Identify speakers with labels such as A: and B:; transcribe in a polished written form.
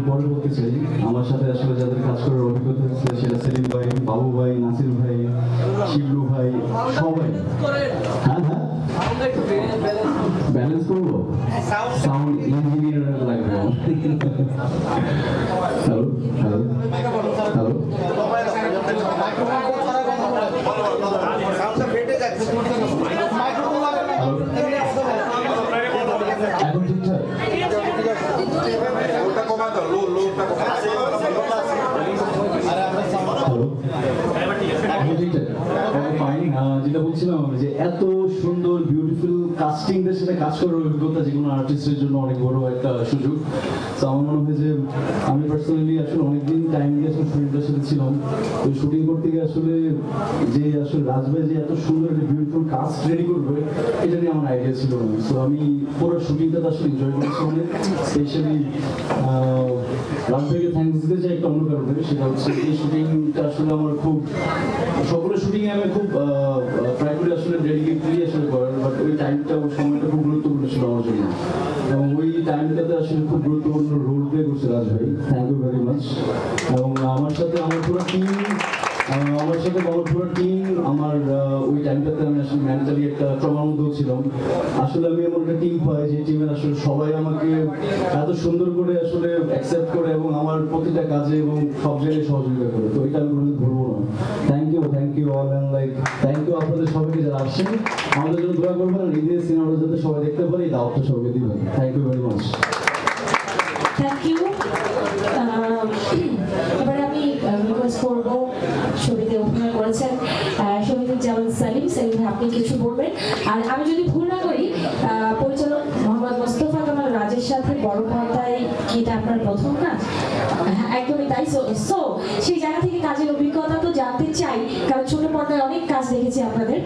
A: পরে বলতে চাই, আমার সাথে আসলে যাদের কাজ করার অভিজ্ঞতা হচ্ছে সেটা সেলিম ভাই, বাবু ভাই, নাসির ভাই, শিবলু ভাই, সবাই। হ্যাঁ হ্যাঁ, ব্যালেন্স করবো, সাউন্ড ইঞ্জিনিয়ার লাগবে। হ্যালো হ্যালো হ্যালো, এখন ঠিকঠাক? যেটা বলছিলাম যে এত সুন্দর বিউটিফুল কাস্টিংদের সাথে কাজ করার অভিজ্ঞতা যে কোনো আর্টিস্টের জন্য অনেক বড় একটা সুযোগ। তো আমার মনে হয় যে আমি পার্সোনালি আসলে অনেকদিন টাইম দিয়ে আসলে শুটিংটার সাথে ছিলাম। তো শুটিং করতে গিয়ে আসলে যে আসলে রাজভাই যে এত সুন্দর একটা বিউটিফুল কাস্ট রেডি করবে এটা নিয়ে আমার আইডিয়া ছিল না। তো আমি পুরো শুটিংটা আসলে এনজয় করেছি অনেক। স্পেশালি রাজভাইকে থ্যাঙ্কস দিতে চাই একটা অন্য কারণে, সেটা হচ্ছে এই শুটিংটা আসলে আমার খুব সকলের শুটিংয়ে আমি খুব ট্রাই করি আসলে ডেডিকেটলি আসলে করার, বাট ওই টাইমটা ওই সময়টা খুব গুরুত্বপূর্ণ ছিল আমার জন্য এবং ওই টাইমটাতে আসলে খুব গুরুত্বপূর্ণ রোল প্লে করছে রাজ ভাই। Thank you very much. এবং আমার সাথে আমার পুরো টিম আমার ওই টাইমটাতে আমি আসলে মেন্টালি একটা ট্রমার মধ্যেও ছিলাম। আসলে আমি এমন একটা টিম পাই যে টিমের আসলে সবাই আমাকে এত সুন্দর করে আসলে অ্যাকসেপ্ট করে এবং আমার প্রতিটা কাজে এবং সব জায়গায় সহযোগিতা করে। তো এটা আমি কোনোদিন ভুলবো না। Thank you all and thank you আপনাদের সবাইকে যারা আসছেন, আমাদের জন্য দোয়া করবেন আর ঈদের সিনেমাটা যাতে সবাই দেখতে পারে এই দাওয়াতটা সবাইকে দিবেন। Thank you very much.
B: Thank you. এবারে আমি রিকোয়েস্ট করবো, ছবিতে অভিনয় করেছেন শহীদুজ্জামান সালিম, আপনি কিছু বলবেন। আর আমি যদি ভুল না করি, পরিচালক মোহাম্মদ মোস্তফা কামাল রাজের সাথে বড় পর্দায় কি এটা আপনার প্রথম কাজ? একদমই তাই। সো সেই জায়গা থেকে কাজের অভিজ্ঞতা তো জানতে চাই, কারণ ছোট পর্দায় অনেক কাজ দেখেছি আপনাদের।